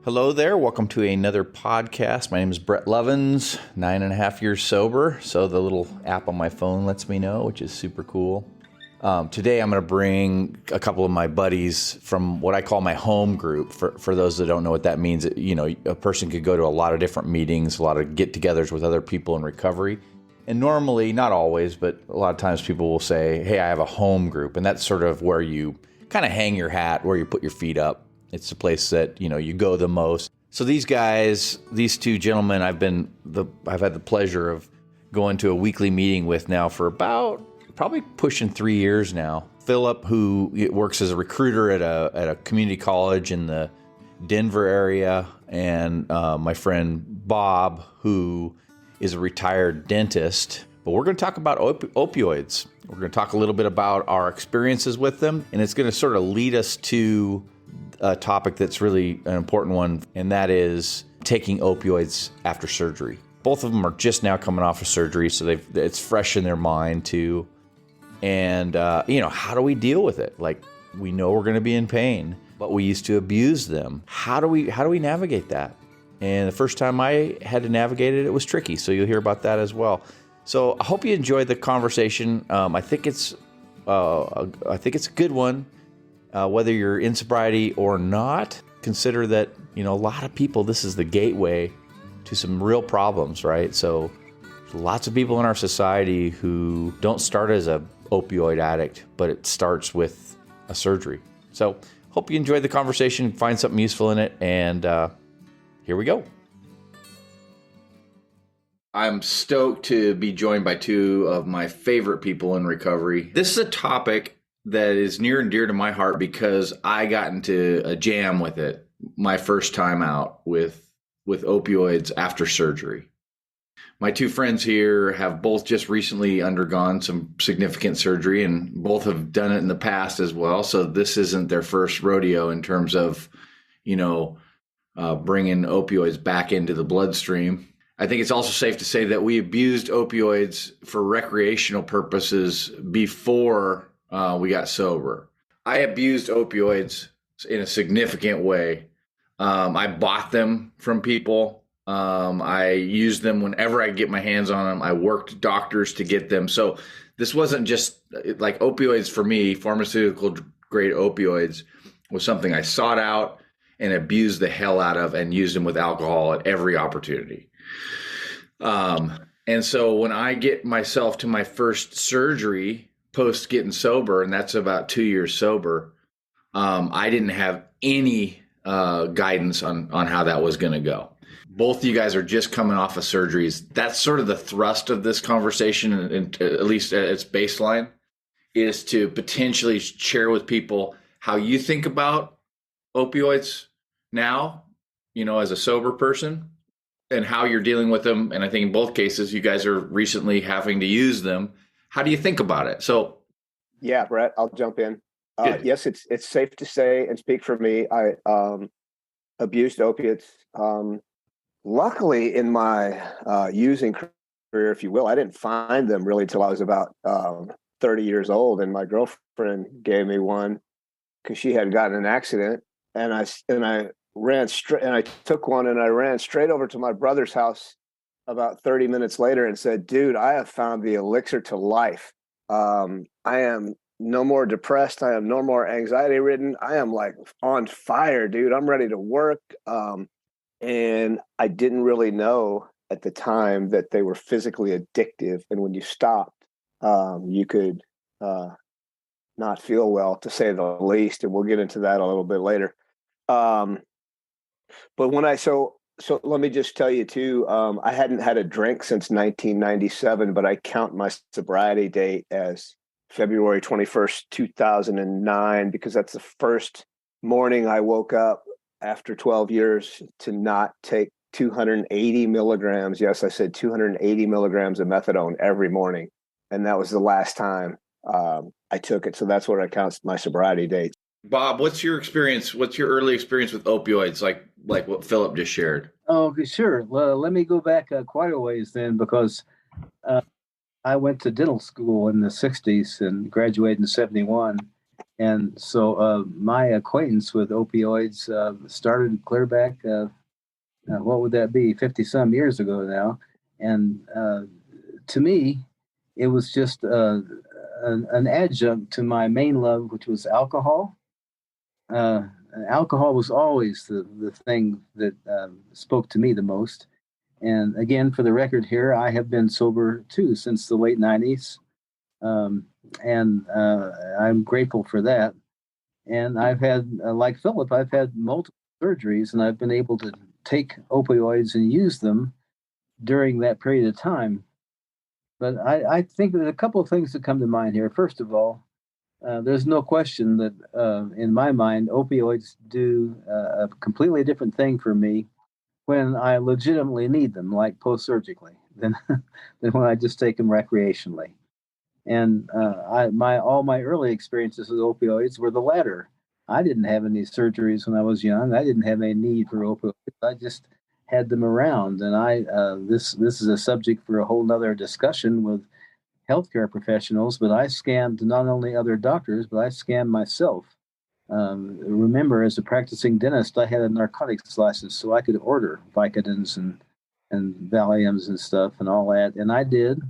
Hello there. Welcome to another podcast. My name is Brett Lovins, 9.5 years sober. So the little app on my phone lets me know, which is super cool. Today I'm going to bring a couple of my buddies from what I call my home group. For those that don't know what that means, you know, a person could go to a lot of different meetings, a lot of get-togethers with other people in recovery. And normally, not always, but a lot of times people will say, hey, I have a home group. And that's sort of where you kind of hang your hat, where you put your feet up. It's the place that, you know, you go the most. So these guys, these two gentlemen, I've had the pleasure of going to a weekly meeting with now for about probably pushing 3 years now. Phillip, who works as a recruiter at a community college in the Denver area, and my friend Bob, who is a retired dentist. But we're going to talk about opioids. We're going to talk a little bit about our experiences with them, and it's going to sort of lead us to a topic that's really an important one, and that is taking opioids after surgery. Both of them are just now coming off of surgery, so it's fresh in their mind too. And how do we deal with it? Like, we know we're going to be in pain, but we used to abuse them. How do we navigate that? And the first time I had to navigate it, it was tricky. So you'll hear about that as well. So I hope you enjoyed the conversation. I think it's a good one. Whether you're in sobriety or not, consider that, you know, a lot of people, this is the gateway to some real problems, right? So lots of people in our society who don't start as a opioid addict, but it starts with a surgery. So hope you enjoyed the conversation, find something useful in it, and here we go. I'm stoked to be joined by two of my favorite people in recovery. This is a topic that is near and dear to my heart because I got into a jam with it my first time out with opioids after surgery. My two friends here have both just recently undergone some significant surgery, and both have done it in the past as well. So this isn't their first rodeo in terms of, bringing opioids back into the bloodstream. I think it's also safe to say that we abused opioids for recreational purposes before we got sober. I abused opioids in a significant way. I bought them from people. I used them whenever I get my hands on them. I worked doctors to get them. So this wasn't just like opioids for me. Pharmaceutical grade opioids was something I sought out and abused the hell out of, and used them with alcohol at every opportunity. And so when I get myself to my first surgery post getting sober, and that's about 2 years sober, I didn't have any guidance on how that was going to go. Both of you guys are just coming off of surgeries. That's sort of the thrust of this conversation, and at least at its baseline, is to potentially share with people how you think about opioids now, as a sober person, and how you're dealing with them. And I think in both cases, you guys are recently having to use them. How do you think about it? So, yeah, Brett, I'll jump in. Yes, it's safe to say and speak for me. I abused opiates. Luckily, in my using career, if you will, I didn't find them really till I was about 30 years old, and my girlfriend gave me one because she had gotten an accident, and I ran straight, and I took one, and I ran straight over to my brother's house about 30 minutes later and said, dude, I have found the elixir to life. I am no more depressed. I am no more anxiety ridden. I am like on fire, dude. I'm ready to work. And I didn't really know at the time that they were physically addictive. And when you stopped, you could not feel well, to say the least. And we'll get into that a little bit later. But So let me just tell you too, I hadn't had a drink since 1997, but I count my sobriety date as February 21st, 2009, because that's the first morning I woke up after 12 years to not take 280 milligrams. Yes, I said 280 milligrams of methadone every morning. And that was the last time I took it. So that's what I count my sobriety date. Bob, what's your experience? What's your early experience with opioids, like what Phillip just shared? Oh, sure. Well, let me go back quite a ways then, because I went to dental school in the 60s and graduated in 71. And so my acquaintance with opioids started clear back, what would that be, 50 some years ago now. And to me, it was just an adjunct to my main love, which was alcohol. Uh, Alcohol was always the thing that spoke to me the most. And again, for the record here, I have been sober too since the late 90s. Um, and I'm grateful for that. And I've had, like Philip, I've had multiple surgeries and I've been able to take opioids and use them during that period of time. But I think there's a couple of things that come to mind here. First of all, there's no question that in my mind, opioids do a completely different thing for me when I legitimately need them, like post surgically, than when I just take them recreationally. And all my early experiences with opioids were the latter. I didn't have any surgeries when I was young. I didn't have any need for opioids. I just had them around, and this is a subject for a whole nother discussion with healthcare professionals. But I scammed not only other doctors, but I scammed myself. Remember, as a practicing dentist, I had a narcotics license, so I could order Vicodins and Valiums and stuff and all that, and I did.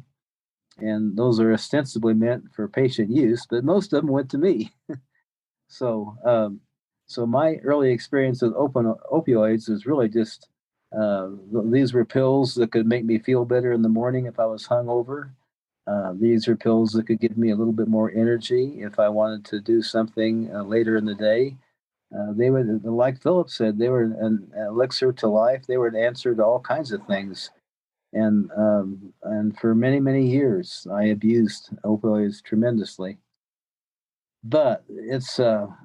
And those are ostensibly meant for patient use, but most of them went to me. So, so my early experience with opioids was really just these were pills that could make me feel better in the morning if I was hungover. These are pills that could give me a little bit more energy if I wanted to do something later in the day. They were, like Philip said, they were an elixir to life. They were an answer to all kinds of things. And for many years, I abused opioids tremendously. But it's a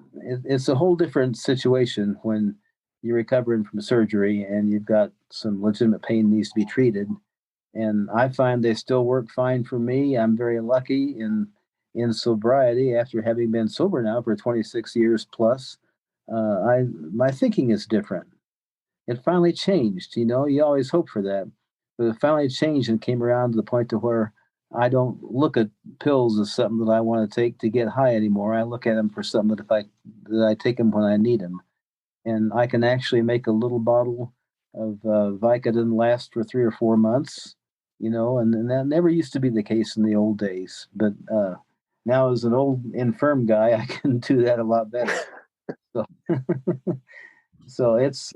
whole different situation when you're recovering from surgery and you've got some legitimate pain needs to be treated. And I find they still work fine for me. I'm very lucky in sobriety after having been sober now for 26 years plus. I My thinking is different. It finally changed. You know, you always hope for that, but it finally changed and came around to the point to where I don't look at pills as something that I want to take to get high anymore. I look at them for something that I take them when I need them, and I can actually make a little bottle of Vicodin last for 3 or 4 months. You know, and that never used to be the case in the old days, but now as an old infirm guy, I can do that a lot better. So, so it's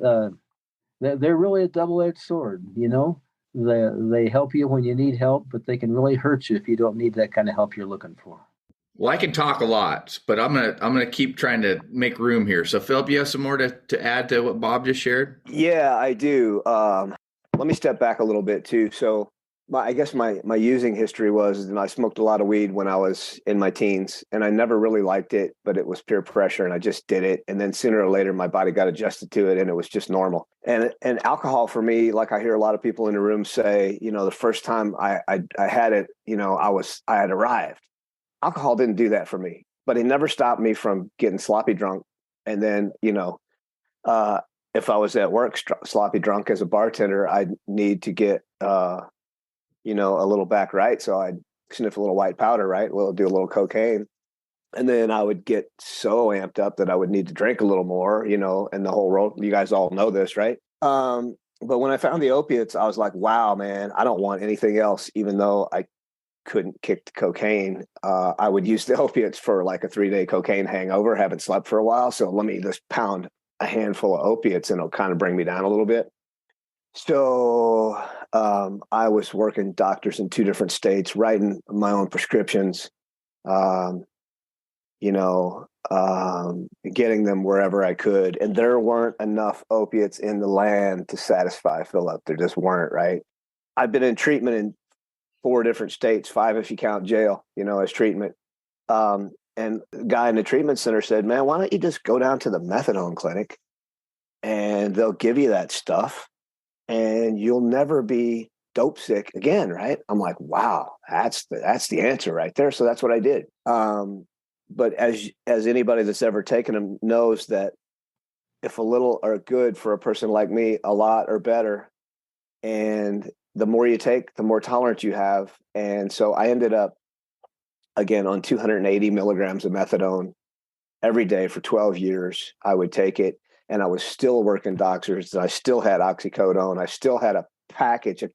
they're really a double-edged sword. You know, they help you when you need help, but they can really hurt you if you don't need that kind of help you're looking for. Well, I can talk a lot, but I'm gonna keep trying to make room here. So, Philip, you have some more to add to what Bob just shared? Yeah, I do. Let me step back a little bit too. So, I guess my using history was, and I smoked a lot of weed when I was in my teens, and I never really liked it, but it was peer pressure, and I just did it. And then sooner or later, my body got adjusted to it, and it was just normal. And alcohol for me, like I hear a lot of people in the room say, you know, the first time I had it, you know, I had arrived. Alcohol didn't do that for me, but it never stopped me from getting sloppy drunk. And then, you know, if I was at work sloppy drunk as a bartender, I'd need to get, you know, a little back right. So I'd sniff a little white powder, right? Well, do a little cocaine. And then I would get so amped up that I would need to drink a little more, you know, and the whole world, you guys all know this, right? But when I found the opiates, I was like, wow, man, I don't want anything else, even though I couldn't kick the cocaine. I would use the opiates for like a 3-day cocaine hangover, haven't slept for a while. So let me just pound a handful of opiates and it'll kind of bring me down a little bit. So I was working doctors in 2 different states, writing my own prescriptions, you know, getting them wherever I could. And there weren't enough opiates in the land to satisfy Philip. There just weren't, right? I've been in treatment in 4 different states, 5 if you count jail, you know, as treatment. And the guy in the treatment center said, man, why don't you just go down to the methadone clinic and they'll give you that stuff and you'll never be dope sick again, right? I'm like, wow, that's the answer right there. So that's what I did. But as anybody that's ever taken them knows that if a little are good for a person like me, a lot are better. And the more you take, the more tolerance you have. And so I ended up, again, on 280 milligrams of methadone every day for 12 years. I would take it, and I was still working doctors. I still had oxycodone. I still had a package, a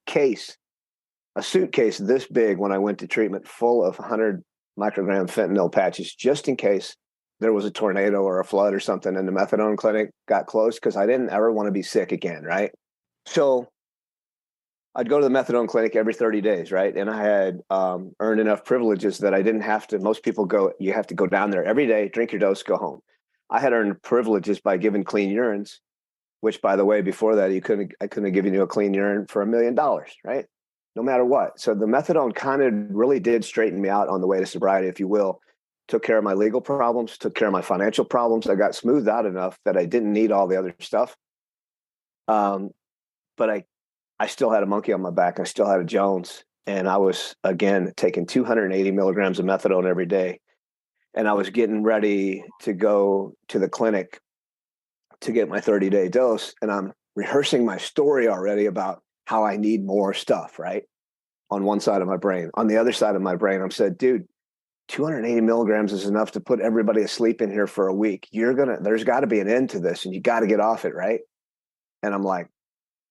suitcase this big when I went to treatment, full of 100 microgram fentanyl patches, just in case there was a tornado or a flood or something and the methadone clinic got closed, because I didn't ever want to be sick again, right? So I'd go to the methadone clinic every 30 days, right? And I had earned enough privileges that I didn't have to. Most people you have to go down there every day, drink your dose, go home. I had earned privileges by giving clean urines, which, by the way, before that, I couldn't have given you a clean urine for $1 million, right? No matter what. So the methadone kind of really did straighten me out on the way to sobriety, if you will. Took care of my legal problems, took care of my financial problems. I got smoothed out enough that I didn't need all the other stuff. But I still had a monkey on my back. I still had a Jones. And I was, again, taking 280 milligrams of methadone every day. And I was getting ready to go to the clinic to get my 30-day dose. And I'm rehearsing my story already about how I need more stuff, right? On one side of my brain. On the other side of my brain, I'm said, dude, 280 milligrams is enough to put everybody asleep in here for a week. There's got to be an end to this, and you got to get off it, right? And I'm like,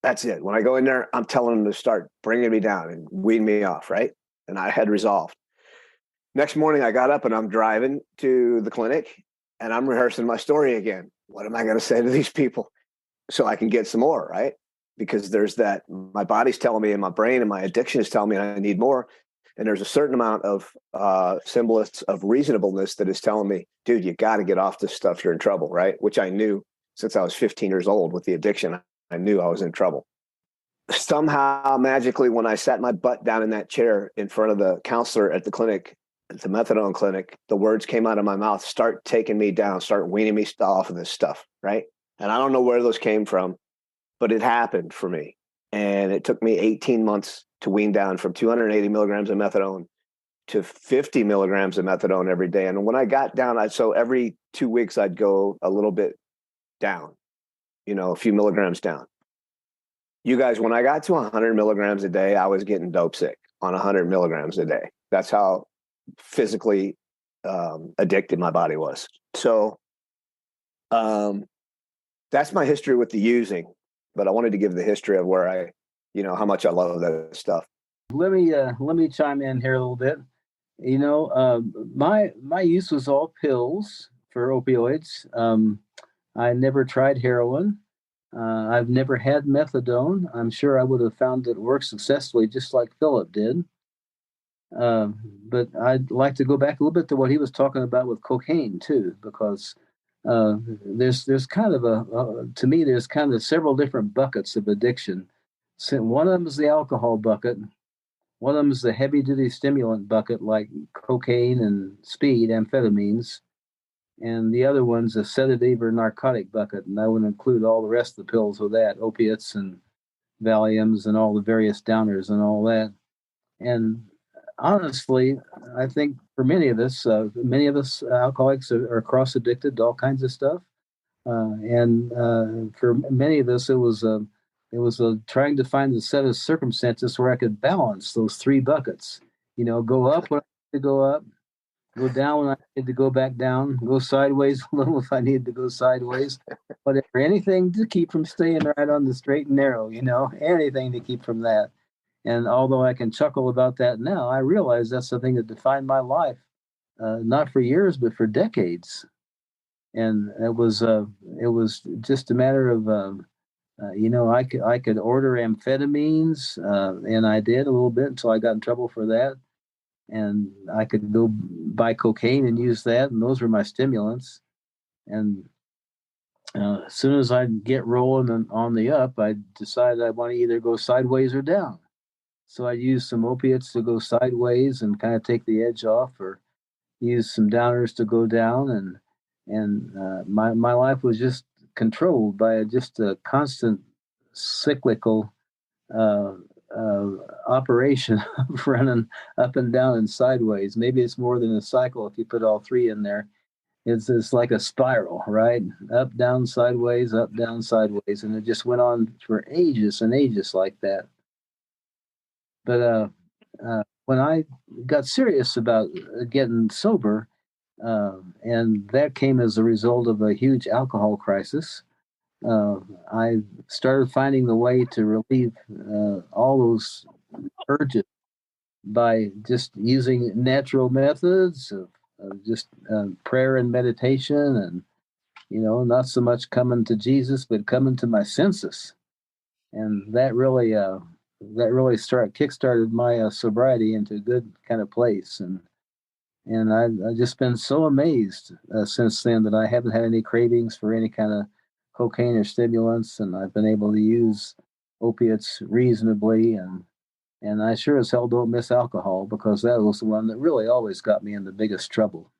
that's it. When I go in there, I'm telling them to start bringing me down and weeding me off, right? And I had resolved. Next morning, I got up and I'm driving to the clinic, and I'm rehearsing my story again. What am I going to say to these people so I can get some more, right? Because there's that, my body's telling me, and my brain and my addiction is telling me I need more. And there's a certain amount of semblance of reasonableness that is telling me, dude, you got to get off this stuff. You're in trouble, right? Which I knew since I was 15 years old with the addiction. I knew I was in trouble. Somehow, magically, when I sat my butt down in that chair in front of the counselor at the clinic, at the methadone clinic, the words came out of my mouth: start taking me down, start weaning me off of this stuff, right? And I don't know where those came from, but it happened for me. And it took me 18 months to wean down from 280 milligrams of methadone to 50 milligrams of methadone every day. And when I got down, so every 2 weeks, I'd go a little bit down, a few milligrams down. You guys, when I got to 100 milligrams a day, I was getting dope sick on 100 milligrams a day. That's how physically addicted my body was. So that's my history with the using. But I wanted to give the history of where how much I love that stuff. Let me chime in here a little bit. My use was all pills for opioids. I never tried heroin. I've never had methadone. I'm sure I would have found it work successfully, just like Phillip did. But I'd like to go back a little bit to what he was talking about with cocaine too, because there's kind of to me, there's kind of several different buckets of addiction. So one of them is the alcohol bucket. One of them is the heavy duty stimulant bucket, like cocaine and speed, amphetamines. And the other one's a sedative or narcotic bucket. And I would include all the rest of the pills with that, opiates and Valiums and all the various downers and all that. And honestly, I think for many of us alcoholics are cross addicted to all kinds of stuff. And for many of us, it was trying to find a set of circumstances where I could balance those three buckets. Go up when I need to go up, go down when I need to go back down, go sideways a little if I need to go sideways, whatever. Anything to keep from staying right on the straight and narrow. Anything to keep from that. And although I can chuckle about that now, I realize that's the thing that defined my life, not for years, but for decades. And it was just a matter of, I could order amphetamines, and I did a little bit until I got in trouble for that. And I could go buy cocaine and use that, and those were my stimulants. And as soon as I get rolling on the up, I decided I want to either go sideways or down. So I used some opiates to go sideways and kind of take the edge off, or use some downers to go down, and my life was just controlled by just a constant cyclical operation of running up and down and sideways. Maybe it's more than a cycle if you put all three in there. It's like a spiral, right? Up, down, sideways, and it just went on for ages and ages like that. But when I got serious about getting sober, And that came as a result of a huge alcohol crisis. I started finding the way to relieve all those urges by just using natural methods of just prayer and meditation, and not so much coming to Jesus, but coming to my senses. And that really kickstarted my sobriety into a good kind of place. And I've just been so amazed since then that I haven't had any cravings for any kind of cocaine or stimulants, and I've been able to use opiates reasonably, and I sure as hell don't miss alcohol, because that was the one that really always got me in the biggest trouble.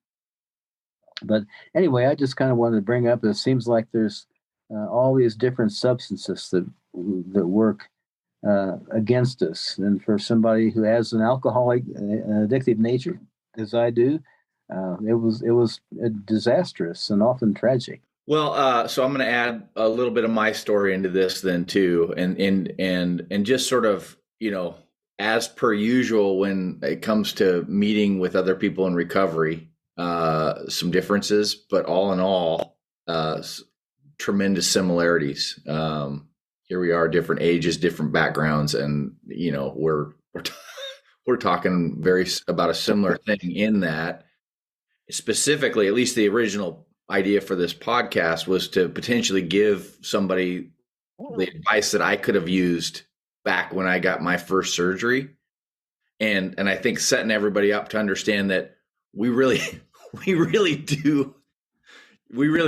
But anyway, I just kind of wanted to bring up, it seems like there's all these different substances that work against us. And for somebody who has an alcoholic, an addictive nature, as I do, it was disastrous and often tragic. Well, so I'm going to add a little bit of my story into this then too, and just sort of, as per usual when it comes to meeting with other people in recovery, some differences, but all in all, tremendous similarities. Here we are, different ages, different backgrounds, and we're talking about a similar thing in that. Specifically, at least the original idea for this podcast was to potentially give somebody the advice that I could have used back when I got my first surgery. And I think setting everybody up to understand that we really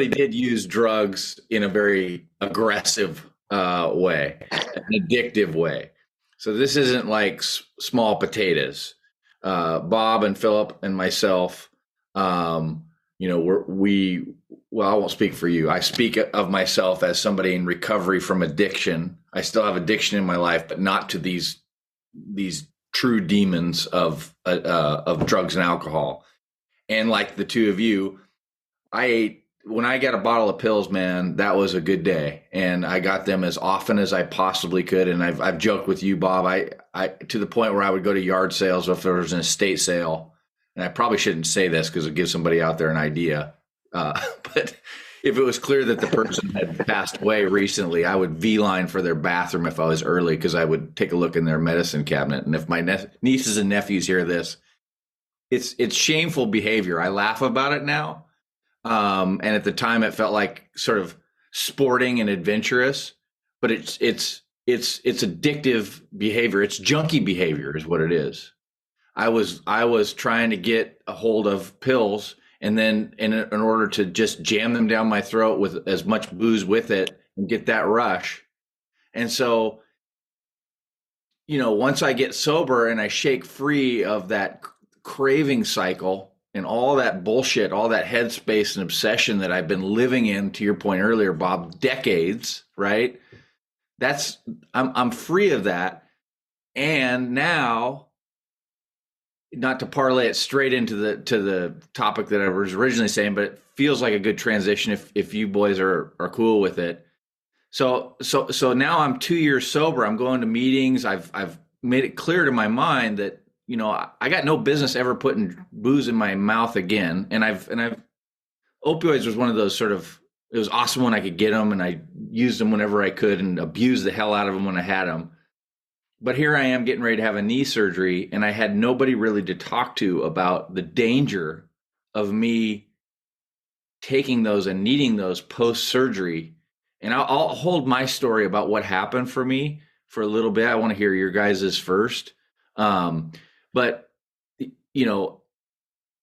did use drugs in a very aggressive way, an addictive way. So this isn't like small potatoes. Bob and Phillip and myself, well, I won't speak for you. I speak of myself as somebody in recovery from addiction. I still have addiction in my life, but not to these true demons of drugs and alcohol. And like the two of you, when I got a bottle of pills, man, that was a good day. And I got them as often as I possibly could. And I've joked with you, Bob, I to the point where I would go to yard sales if there was an estate sale. And I probably shouldn't say this because it gives somebody out there an idea. But if it was clear that the person had passed away recently, I would beeline for their bathroom if I was early, because I would take a look in their medicine cabinet. And if my nieces and nephews hear this, it's shameful behavior. I laugh about it now. And at the time it felt like sort of sporting and adventurous, but it's addictive behavior. It's junkie behavior is what it is. I was trying to get a hold of pills, and then in order to just jam them down my throat with as much booze with it and get that rush. And so, once I get sober and I shake free of that craving cycle and all that bullshit, all that headspace and obsession that I've been living in, to your point earlier, Bob, decades, right? I'm free of that. And now, not to parlay it straight into the topic that I was originally saying, but it feels like a good transition if you boys are cool with it. So now I'm 2 years sober. I'm going to meetings. I've made it clear to my mind that, I got no business ever putting booze in my mouth again. And opioids was one of those it was awesome when I could get them, and I used them whenever I could and abused the hell out of them when I had them. But here I am getting ready to have a knee surgery, and I had nobody really to talk to about the danger of me taking those and needing those post-surgery. And I'll hold my story about what happened for me for a little bit. I want to hear your guys's first. But,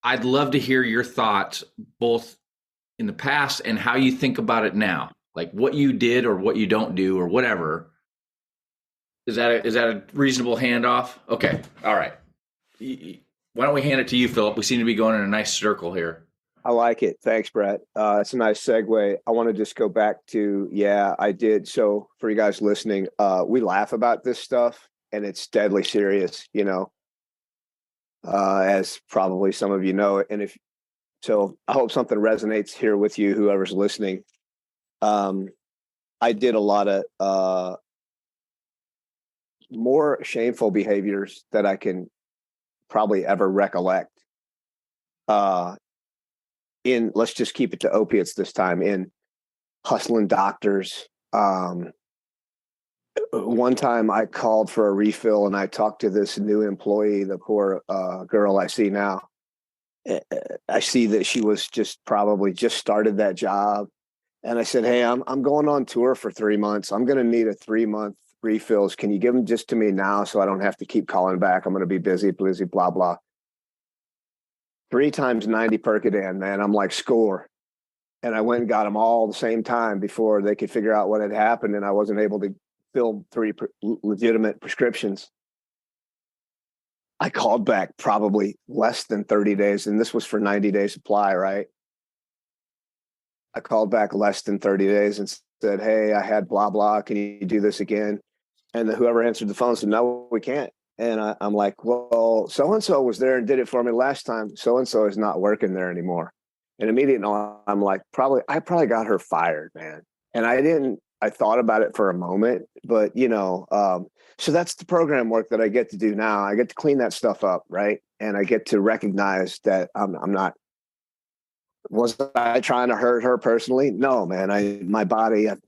I'd love to hear your thoughts both in the past and how you think about it now, like what you did or what you don't do or whatever. Is that a reasonable handoff? Okay. All right. Why don't we hand it to you, Phillip? We seem to be going in a nice circle here. I like it. Thanks, Brett. It's a nice segue. I want to just go back to, I did. So for you guys listening, we laugh about this stuff, and it's deadly serious, as probably some of you know. And I hope something resonates here with you, whoever's listening. I did a lot of more shameful behaviors that I can probably ever recollect. let's just keep it to opiates this time, in hustling doctors. One time I called for a refill and I talked to this new employee, the poor girl I see now. I see that she was probably just started that job. And I said, hey, I'm going on tour for 3 months. I'm going to need a 3-month refills. Can you give them just to me now so I don't have to keep calling back? I'm going to be busy, blah, blah. 3 times 90 Percodan, man. I'm like, score. And I went and got them all the same time before they could figure out what had happened. And I wasn't able to fill 3 legitimate prescriptions. I called back probably less than 30 days. And this was for 90-day supply, right? I called back less than 30 days and said, hey, I had blah, blah. Can you do this again? And whoever answered the phone said, no, we can't. And I'm like, well, so-and-so was there and did it for me last time. So-and-so is not working there anymore. And immediately I'm like, I probably got her fired, man. And I thought about it for a moment, but so that's the program work that I get to do now. I get to clean that stuff up, right? And I get to recognize that I'm not. Was I trying to hurt her personally? No, man. My body and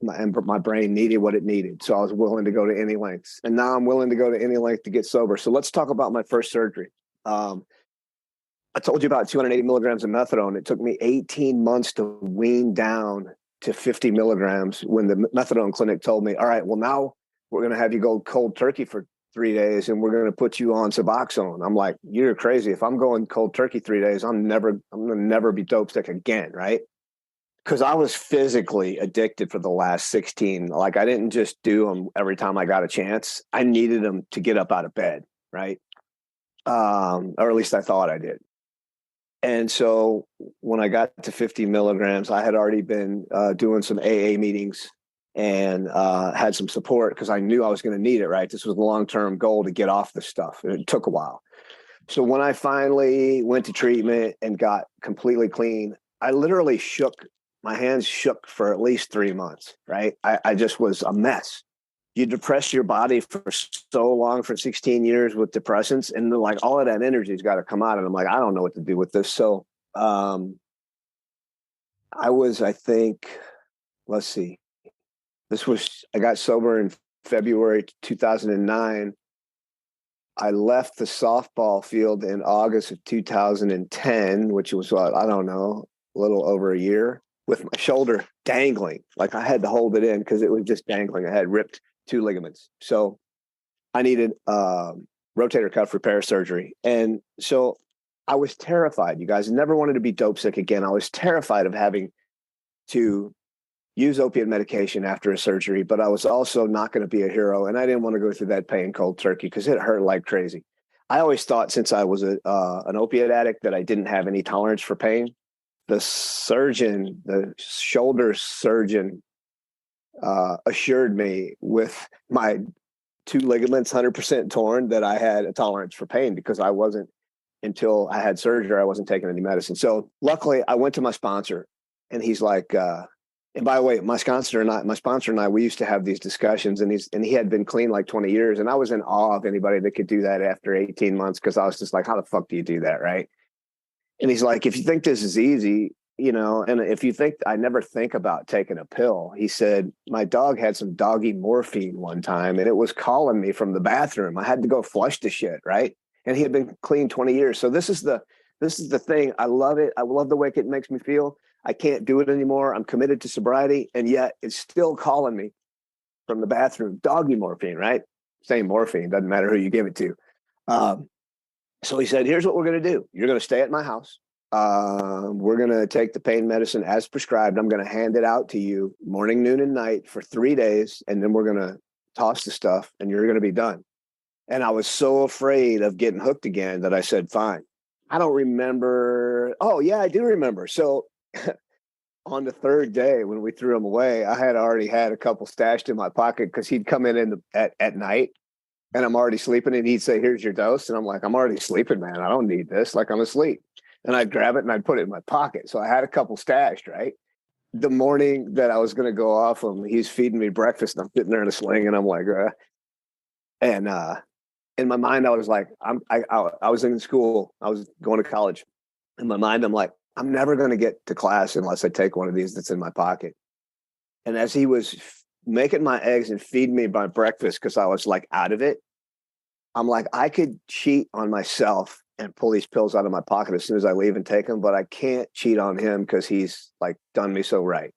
my brain needed what it needed. So I was willing to go to any lengths. And now I'm willing to go to any length to get sober. So let's talk about my first surgery. I told you about 280 milligrams of methadone. It took me 18 months to wean down to 50 milligrams when the methadone clinic told me, all right, well, now we're going to have you go cold turkey for 3 days and we're going to put you on Suboxone. I'm like, you're crazy. If I'm going cold turkey 3 days, I'm going to never be dope sick again. Right. Because I was physically addicted for the last 16. Like, I didn't just do them every time I got a chance. I needed them to get up out of bed. Right. Or at least I thought I did. And so when I got to 50 milligrams, I had already been doing some AA meetings and had some support because I knew I was going to need it, right? This was a long-term goal to get off this stuff. And it took a while. So when I finally went to treatment and got completely clean, I literally my hands shook for at least 3 months, right? I just was a mess. You depress your body for so long, for 16 years with depressants, and like all of that energy's got to come out. And I'm like, I don't know what to do with this. So I think, let's see, I got sober in February 2009. I left the softball field in August of 2010, which was, I don't know, a little over a year, with my shoulder dangling. Like, I had to hold it in because it was just dangling. I had ripped 2 ligaments. So I needed rotator cuff repair surgery. And so I was terrified, you guys. I never wanted to be dope sick again. I was terrified of having to use opiate medication after a surgery, but I was also not going to be a hero. And I didn't want to go through that pain cold turkey because it hurt like crazy. I always thought, since I was an opiate addict, that I didn't have any tolerance for pain. The shoulder surgeon, assured me with my 2 ligaments 100% torn that I had a tolerance for pain, because until I had surgery, I wasn't taking any medicine. So luckily I went to my sponsor, and he's like, and by the way, my sponsor and I, we used to have these discussions, and he had been clean like 20 years. And I was in awe of anybody that could do that after 18 months. Cause I was just like, how the fuck do you do that? Right. And he's like, if you think this is easy, and if you think I never think about taking a pill, he said, my dog had some doggy morphine one time and it was calling me from the bathroom. I had to go flush the shit. Right. And he had been clean 20 years. So this is the thing. I love it. I love the way it makes me feel. I can't do it anymore. I'm committed to sobriety. And yet it's still calling me from the bathroom. Doggy morphine, right? Same morphine. Doesn't matter who you give it to. So he said, here's what we're going to do. You're going to stay at my house. We're going to take the pain medicine as prescribed. I'm going to hand it out to you morning, noon, and night for 3 days. And then we're going to toss the stuff and you're going to be done. And I was so afraid of getting hooked again that I said, fine. I don't remember. Oh, yeah, I do remember. So on the 3rd day, when we threw them away, I had already had a couple stashed in my pocket, because he'd come in at night and I'm already sleeping, and he'd say, here's your dose. And I'm like, I'm already sleeping, man. I don't need this. Like, I'm asleep. And I'd grab it and I'd put it in my pocket. So I had a couple stashed, right? The morning that I was going to go off him, he's feeding me breakfast, and I'm sitting there in a sling, and I'm like, and in my mind, I was like, I was in school. I was going to college. In my mind, I'm like, I'm never going to get to class unless I take one of these that's in my pocket. And as he was making my eggs and feeding me my breakfast, because I was like out of it, I'm like, I could cheat on myself and pull these pills out of my pocket as soon as I leave and take them, but I can't cheat on him because he's like done me so right.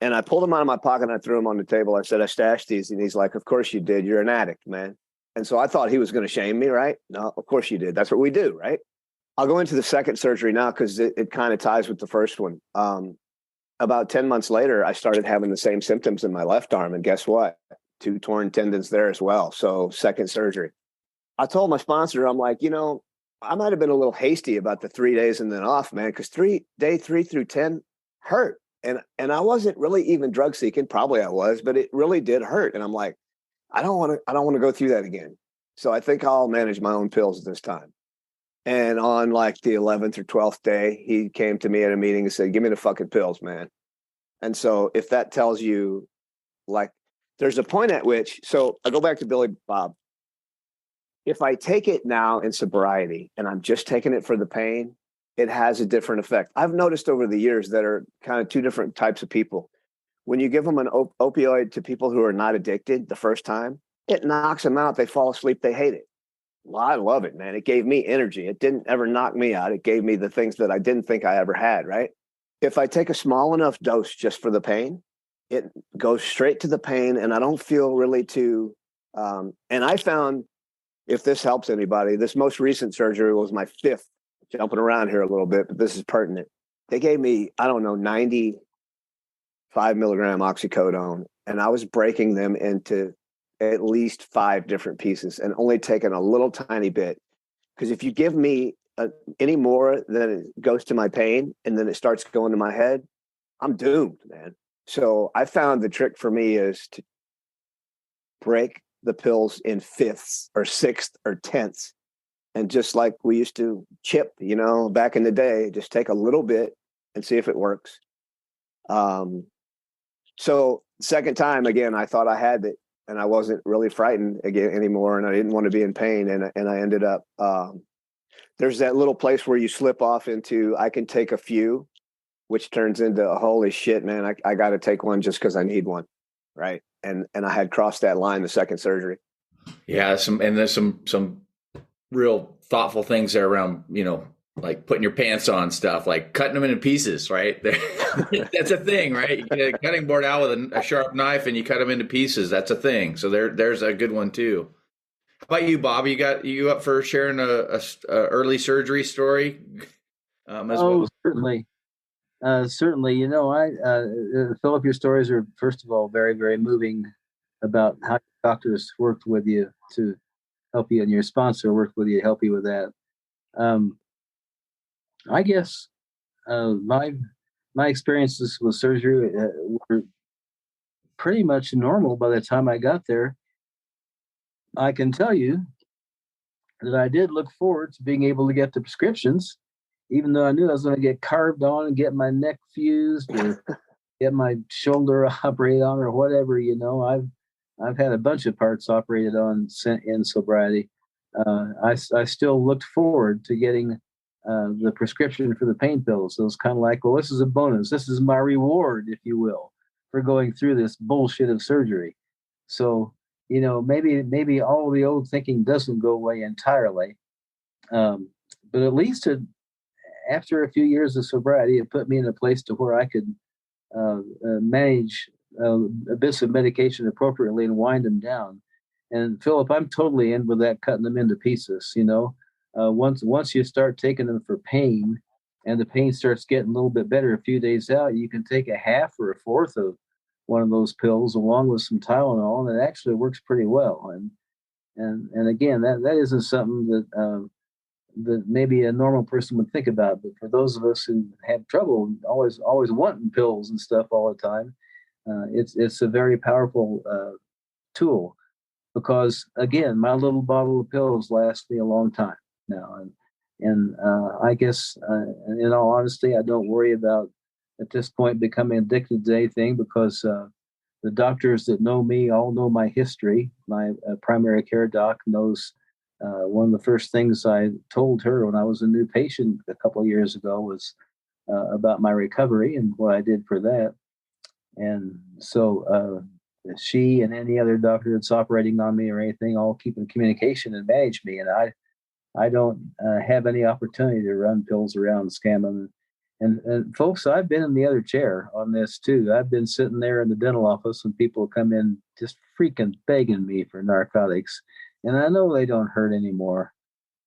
And I pulled them out of my pocket and I threw them on the table. I said, I stashed these. And he's like, of course you did. You're an addict, man. And so I thought he was going to shame me, right? No, of course you did. That's what we do, right? I'll go into the second surgery now because it kind of ties with the first one. About 10 months later, I started having the same symptoms in my left arm. And guess what? 2 torn tendons there as well. So second surgery. I told my sponsor, I'm like, I might have been a little hasty about the 3 days and then off, man, because day 3 through 10 hurt. And I wasn't really even drug seeking. Probably I was, but it really did hurt. And I'm like, I don't want to go through that again. So I think I'll manage my own pills this time. And on like the 11th or 12th day, he came to me at a meeting and said, give me the fucking pills, man. And so if that tells you, like, there's a point at which, so I go back to Billy Bob. If I take it now in sobriety and I'm just taking it for the pain, it has a different effect. I've noticed over the years that are kind of two different types of people. When you give them an opioid to people who are not addicted the first time, it knocks them out. They fall asleep. They hate it. Well, I love it, man. It gave me energy. It didn't ever knock me out. It gave me the things that I didn't think I ever had, right? If I take a small enough dose just for the pain, it goes straight to the pain and I don't feel really too, and I found, if this helps anybody, this most recent surgery was my 5th, jumping around here a little bit, but this is pertinent. They gave me, 95 milligram oxycodone, and I was breaking them into at least 5 different pieces and only taking a little tiny bit. Because if you give me any more, then it goes to my pain and then it starts going to my head, I'm doomed, man. So I found the trick for me is to break the pills in 5ths or 6th or 10ths. And just like we used to chip, back in the day, just take a little bit and see if it works. So second time, again, I thought I had it and I wasn't really frightened again anymore. And I didn't want to be in pain. And I ended up, there's that little place where you slip off into, I can take a few, which turns into, holy shit, man, I got to take one just because I need one. Right. And I had crossed that line the second surgery. Yeah. There's some real thoughtful things there around, like putting your pants on stuff, like cutting them into pieces, right? That's a thing, right? You get a cutting board out with a sharp knife and you cut them into pieces. That's a thing. So there's a good one too. How about you, Bob? You up for sharing a early surgery story? As well? Certainly. Certainly, Philip, your stories are, first of all, very, very moving about how doctors worked with you to help you and your sponsor worked with you to help you with that. I guess my experiences with surgery were pretty much normal by the time I got there. I can tell you that I did look forward to being able to get the prescriptions, even though I knew I was going to get carved on and get my neck fused or get my shoulder operated on or whatever. I've had a bunch of parts operated on in sobriety. I still looked forward to getting the prescription for the pain pills. So it's kind of like, well, this is a bonus. This is my reward, if you will, for going through this bullshit of surgery. So, maybe all the old thinking doesn't go away entirely. But at least after a few years of sobriety, it put me in a place to where I could manage bits of medication appropriately and wind them down. And Philip, I'm totally in with that, cutting them into pieces. Once you start taking them for pain, and the pain starts getting a little bit better a few days out, you can take a half or a fourth of one of those pills along with some Tylenol, and it actually works pretty well. And again, that isn't something that maybe a normal person would think about, but for those of us who have trouble always wanting pills and stuff all the time, it's a very powerful tool, because again, my little bottle of pills lasts me a long time now, and I guess in all honesty, I don't worry about at this point becoming addicted to anything, because the doctors that know me all know my history. My primary care doc knows. One of the first things I told her when I was a new patient a couple of years ago was, about my recovery and what I did for that. And so she and any other doctor that's operating on me or anything, all keep in communication and manage me. And I don't have any opportunity to run pills around and scam them. And folks, I've been in the other chair on this too. I've been sitting there in the dental office when people come in just freaking begging me for narcotics, and I know they don't hurt anymore.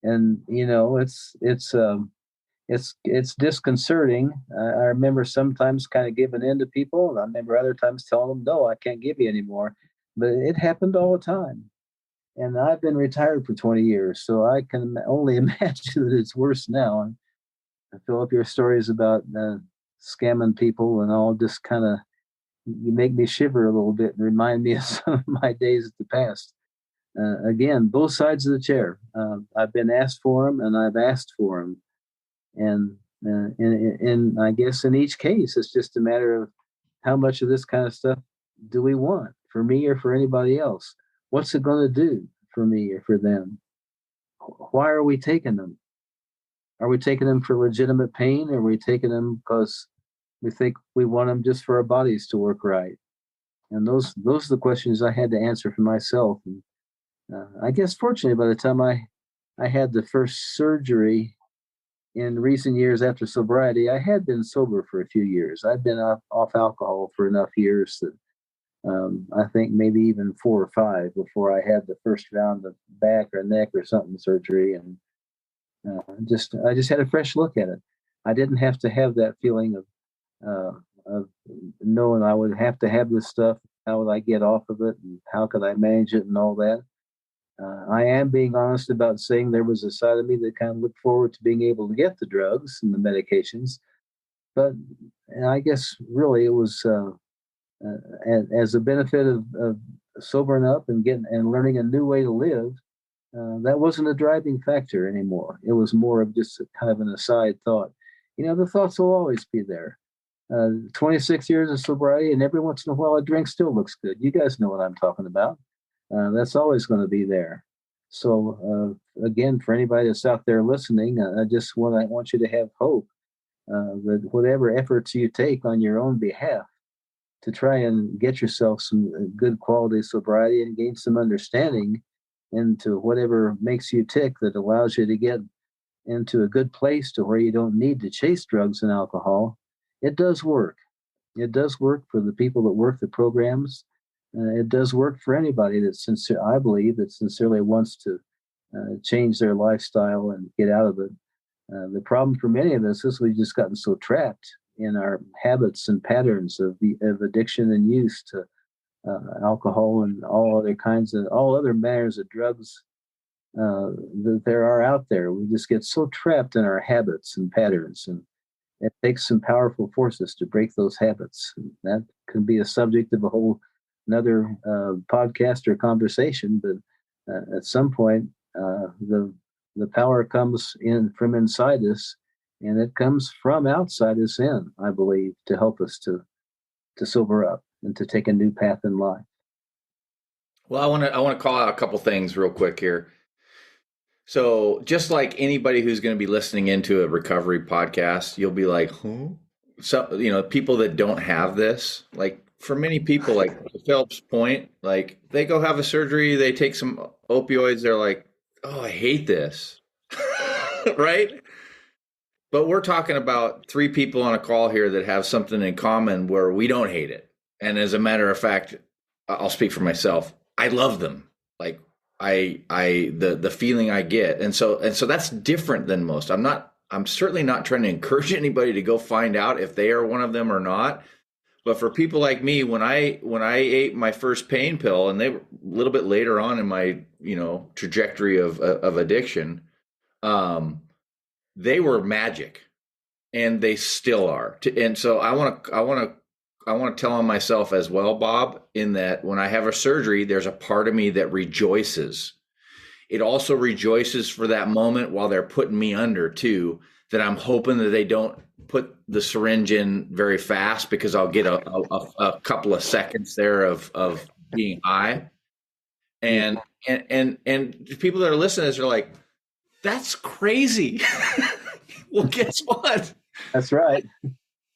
And it's disconcerting. I remember sometimes kind of giving in to people, and I remember other times telling them, "No, I can't give you anymore." But it happened all the time. And I've been retired for 20 years, so I can only imagine that it's worse now. And Philip, your stories about scamming people and all just kind of you make me shiver a little bit and remind me of some of my days at the past. Again, both sides of the chair. I've been asked for them, and I've asked for them, and I guess in each case, it's just a matter of how much of this kind of stuff do we want for me or for anybody else. What's it going to do for me or for them? Why are we taking them? Are we taking them for legitimate pain, or are we taking them because we think we want them just for our bodies to work right? And those are the questions I had to answer for myself. And I guess fortunately, by the time I had the first surgery in recent years after sobriety, I had been sober for a few years. I'd been off alcohol for enough years that I think maybe even 4 or 5 before I had the first round of back or neck or something surgery, and I just had a fresh look at it. I didn't have to have that feeling of knowing I would have to have this stuff. How would I get off of it, and how could I manage it, and all that. I am being honest about saying there was a side of me that kind of looked forward to being able to get the drugs and the medications, but I guess really it was. As a benefit of sobering up and getting and learning a new way to live, that wasn't a driving factor anymore. It was more of just kind of an aside thought. The thoughts will always be there. 26 years of sobriety, and every once in a while a drink still looks good. You guys know what I'm talking about. That's always going to be there. So again, for anybody that's out there listening, I just want you to have hope that whatever efforts you take on your own behalf to try and get yourself some good quality sobriety and gain some understanding into whatever makes you tick that allows you to get into a good place to where you don't need to chase drugs and alcohol. It does work. It does work for the people that work the programs. It does work for anybody I believe, that sincerely wants to change their lifestyle and get out of it. The problem for many of us is we've just gotten so trapped in our habits and patterns of addiction and use to alcohol and all other manners of drugs that there are out there. We just get so trapped in our habits and patterns, and it takes some powerful forces to break those habits. And that can be a subject of another podcast or conversation, but at some point the power comes in from inside us. And it comes from outside us in, I believe, to help us to sober up and to take a new path in life. Well, I want to call out a couple things real quick here. So, just like anybody who's going to be listening into a recovery podcast, you'll be like, "Huh?" So, people that don't have this, like for many people, like to Philip's point, like they go have a surgery, they take some opioids, they're like, "Oh, I hate this," right? But we're talking about 3 people on a call here that have something in common where we don't hate it. And as a matter of fact, I'll speak for myself. I love them. Like the feeling I get. And so that's different than most. I'm certainly not trying to encourage anybody to go find out if they are one of them or not. But for people like me, when I ate my first pain pill, and they were a little bit later on in my, trajectory of addiction, they were magic, and they still are. And so I want to tell on myself as well, Bob, in that when I have a surgery, there's a part of me that rejoices. It also rejoices for that moment while they're putting me under too, that I'm hoping that they don't put the syringe in very fast, because I'll get a couple of seconds there of being high. And people that are listening to this are like, that's crazy. Well, guess what? That's right.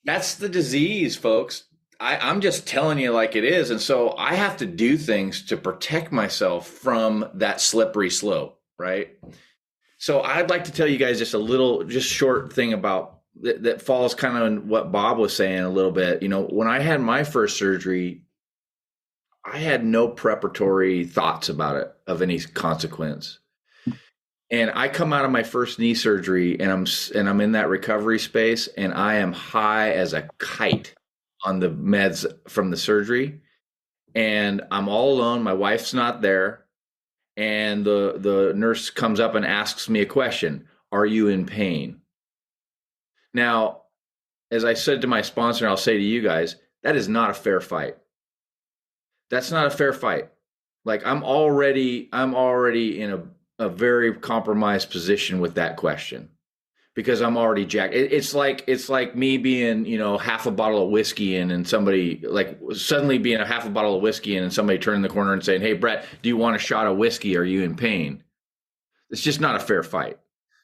That's the disease, folks. I'm just telling you like it is. And so I have to do things to protect myself from that slippery slope, right? So I'd like to tell you guys just a little, just short thing about that falls kind of in what Bob was saying a little bit. You know, when I had my first surgery, I had no preparatory thoughts about it of any consequence. And I come out of my first knee surgery and I'm in that recovery space and I am high as a kite on the meds from the surgery and I'm all alone, my wife's not there, and the nurse comes up and asks me a question, "Are you in pain?" Now, as I said to my sponsor, and I'll say to you guys, that is not a fair fight. That's not a fair fight. Like I'm already in a very compromised position with that question because I'm already jacked. It's like me being, half a bottle of whiskey in and somebody like suddenly being a half a bottle of whiskey in and somebody turning the corner and saying, "Hey, Brett, do you want a shot of whiskey? Are you in pain?" It's just not a fair fight.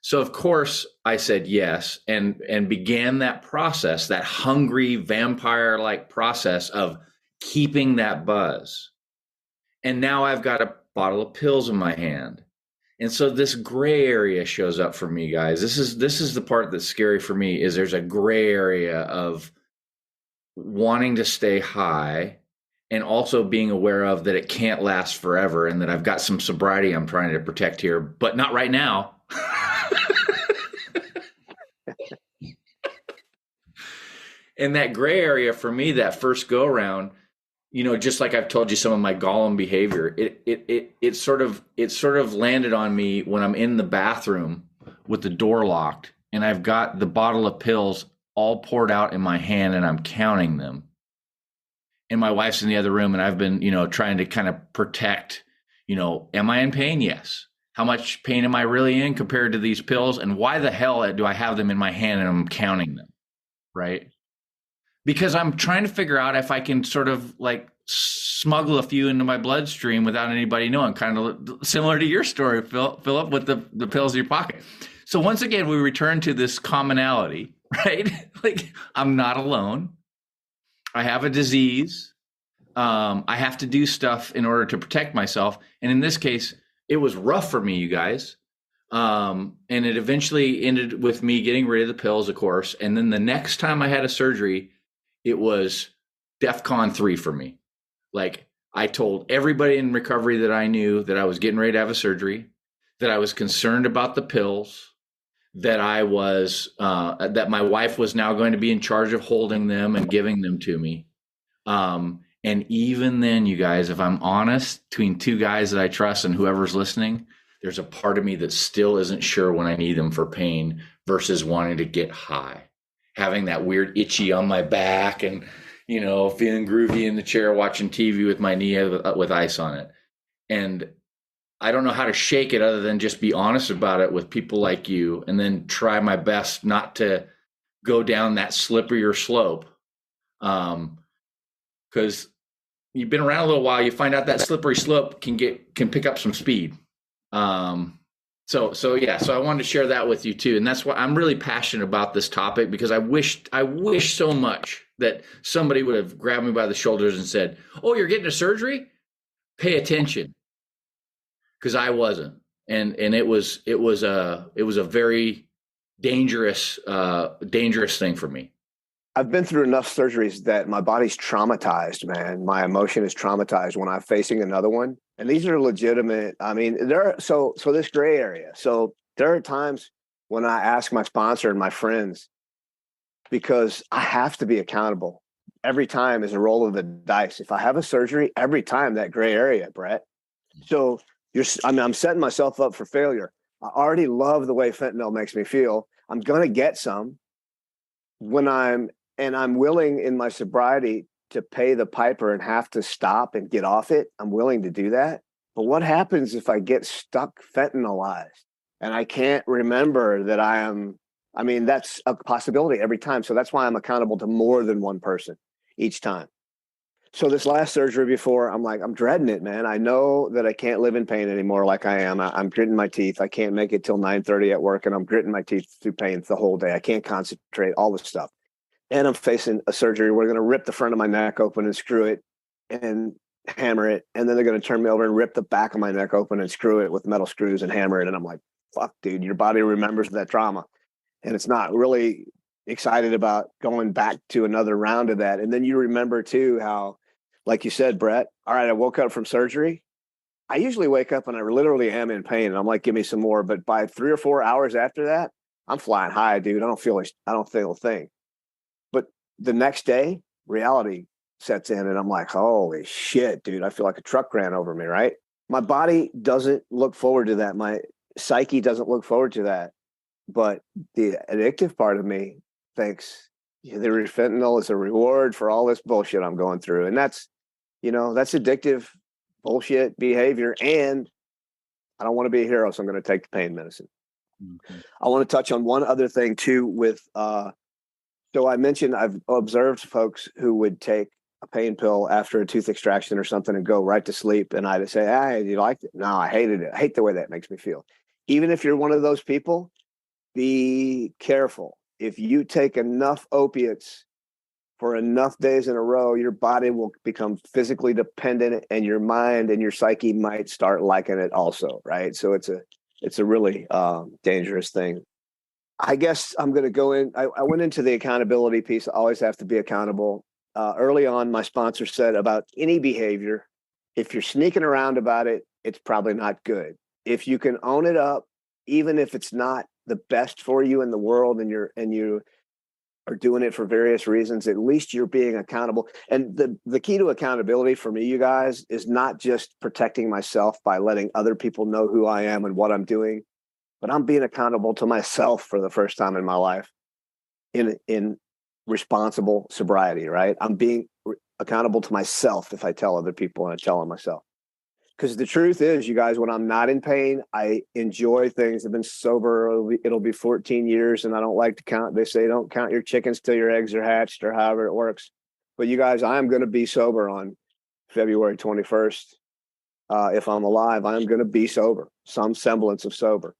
So of course I said yes and began that process, that hungry vampire like process of keeping that buzz. And now I've got a bottle of pills in my hand. And so this gray area shows up for me, guys. This is the part that's scary for me is there's a gray area of wanting to stay high and also being aware of that it can't last forever and that I've got some sobriety I'm trying to protect here, but not right now. And that gray area for me, that first go around, just like I've told you some of my Gollum behavior, it sort of landed on me when I'm in the bathroom with the door locked and I've got the bottle of pills all poured out in my hand and I'm counting them. And my wife's in the other room and I've been, trying to kind of protect, am I in pain? Yes. How much pain am I really in compared to these pills? And why the hell do I have them in my hand and I'm counting them? Right. Because I'm trying to figure out if I can sort of like smuggle a few into my bloodstream without anybody knowing, kind of similar to your story, Philip, with the pills in your pocket. So once again, we return to this commonality, right? Like I'm not alone. I have a disease. I have to do stuff in order to protect myself. And in this case, it was rough for me, you guys. And it eventually ended with me getting rid of the pills, of course. And then the next time I had a surgery, it was DEFCON 3 for me. Like I told everybody in recovery that I knew that I was getting ready to have a surgery, that I was concerned about the pills, that that my wife was now going to be in charge of holding them and giving them to me. And even then, you guys, if I'm honest, between two guys that I trust and whoever's listening, there's a part of me that still isn't sure when I need them for pain versus wanting to get high, having that weird itchy on my back and, feeling groovy in the chair, watching TV with my knee with ice on it. And I don't know how to shake it other than just be honest about it with people like you and then try my best not to go down that slipperier slope. Because you've been around a little while, you find out that slippery slope can pick up some speed. So I wanted to share that with you too. And that's why I'm really passionate about this topic because I wish so much that somebody would have grabbed me by the shoulders and said, "Oh, you're getting a surgery? Pay attention." Because I wasn't. And it was a very dangerous thing for me. I've been through enough surgeries that my body's traumatized, man. My emotion is traumatized when I'm facing another one. And these are legitimate. I mean, so this gray area. So there are times when I ask my sponsor and my friends, because I have to be accountable. Every time is a roll of the dice. If I have a surgery, every time that gray area, Brett. So I'm setting myself up for failure. I already love the way fentanyl makes me feel. I'm going to get some when I'm willing in my sobriety to pay the piper and have to stop and get off it. I'm willing to do that. But what happens if I get stuck fentanylized and I can't remember that that's a possibility every time. So that's why I'm accountable to more than one person each time. So this last surgery before, I'm like, I'm dreading it, man. I know that I can't live in pain anymore like I am. I'm gritting my teeth. I can't make it till 9:30 at work, and I'm gritting my teeth through pain the whole day. I can't concentrate, all this stuff. And I'm facing a surgery. We're going to rip the front of my neck open and screw it and hammer it. And then they're going to turn me over and rip the back of my neck open and screw it with metal screws and hammer it. And I'm like, fuck, dude, your body remembers that trauma. And it's not really excited about going back to another round of that. And then you remember too how, like you said, Brett, all right, I woke up from surgery. I usually wake up and I literally am in pain. And I'm like, give me some more. But by 3 or 4 hours after that, I'm flying high, dude. I don't feel a thing. But the next day, reality sets in and I'm like, holy shit, dude. I feel like a truck ran over me, right? My body doesn't look forward to that. My psyche doesn't look forward to that. But the addictive part of me thinks the fentanyl is a reward for all this bullshit I'm going through. And that's addictive bullshit behavior. And I don't want to be a hero, so I'm going to take the pain medicine. Mm-hmm. I want to touch on one other thing too with, so I mentioned I've observed folks who would take a pain pill after a tooth extraction or something and go right to sleep. And I'd say, hey, you liked it? No, I hated it. I hate the way that makes me feel. Even if you're one of those people, be careful. If you take enough opiates for enough days in a row, your body will become physically dependent and your mind and your psyche might start liking it also, right? So it's a really dangerous thing. I guess I'm going to go in. I went into the accountability piece. I always have to be accountable. Early on, my sponsor said about any behavior, if you're sneaking around about it, it's probably not good. If you can own it up, even if it's not the best for you in the world and you are doing it for various reasons, at least you're being accountable. And the key to accountability for me, you guys, is not just protecting myself by letting other people know who I am and what I'm doing, but I'm being accountable to myself for the first time in my life in responsible sobriety, right? I'm being accountable to myself if I tell other people and I tell them myself. Because the truth is, you guys, when I'm not in pain, I enjoy things. I've been sober. It'll be 14 years, and I don't like to count. They say don't count your chickens till your eggs are hatched or however it works. But you guys, I'm going to be sober on February 21st. If I'm alive, I'm going to be sober, some semblance of sober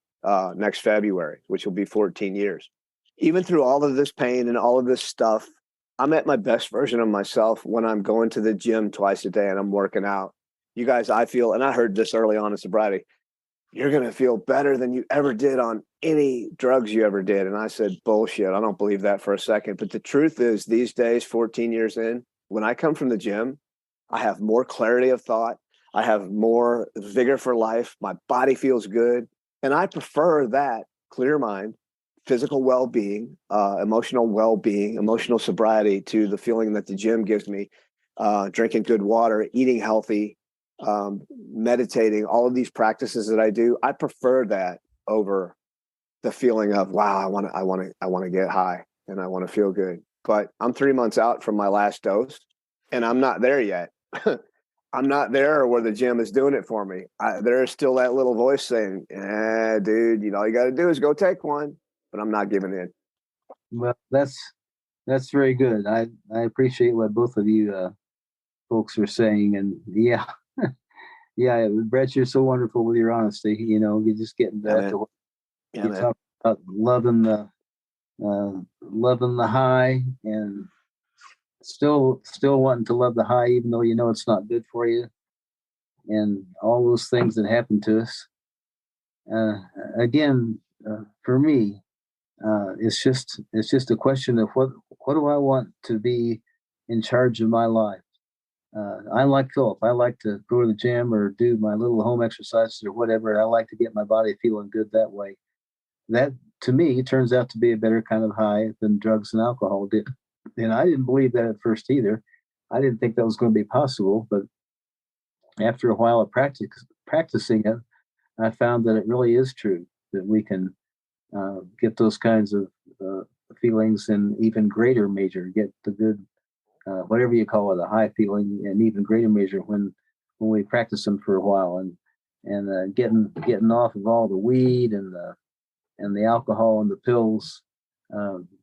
next February, which will be 14 years. Even through all of this pain and all of this stuff, I'm at my best version of myself when I'm going to the gym twice a day and I'm working out. You guys, I feel, and I heard this early on in sobriety, you're going to feel better than you ever did on any drugs you ever did. And I said, bullshit. I don't believe that for a second. But the truth is, these days, 14 years in, when I come from the gym, I have more clarity of thought. I have more vigor for life. My body feels good. And I prefer that clear mind, physical well-being, emotional well-being, emotional sobriety to the feeling that the gym gives me, drinking good water, eating healthy, meditating, all of these practices that I do. I prefer that over the feeling of, wow, I want to get high and I want to feel good. But I'm 3 months out from my last dose and I'm not there yet. I'm not there where the gym is doing it for me. There is still that little voice saying, dude, all you got to do is go take one, but I'm not giving in. Well, that's very good. I appreciate what both of you folks are saying. And yeah, yeah, Brett, you're so wonderful with your honesty. You're just getting back to what you talk about, loving the high and still wanting to love the high, even though you know it's not good for you, and all those things that happen to us. Again, for me, it's just a question of what do I want to be in charge of my life. I like Phillip. I like to go to the gym or do my little home exercises or whatever. I like to get my body feeling good that way. That, to me, turns out to be a better kind of high than drugs and alcohol did. And I didn't believe that at first either. I didn't think that was going to be possible. But after a while of practicing it, I found that it really is true, that we can get those kinds of feelings in even greater measure, get the good, whatever you call it, a high feeling in even greater measure when we practice them for a while, and getting off of all the weed and the alcohol and the pills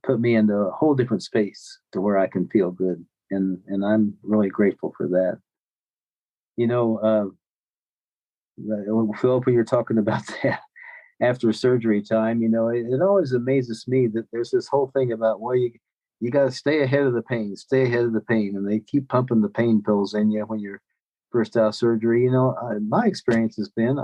put me into a whole different space to where I can feel good. and I'm really grateful for that. You know, Philip, when you're talking about that after surgery time, it always amazes me that there's this whole thing about, well, you got to stay ahead of the pain, stay ahead of the pain, and they keep pumping the pain pills in you when you're first out of surgery. My experience has been,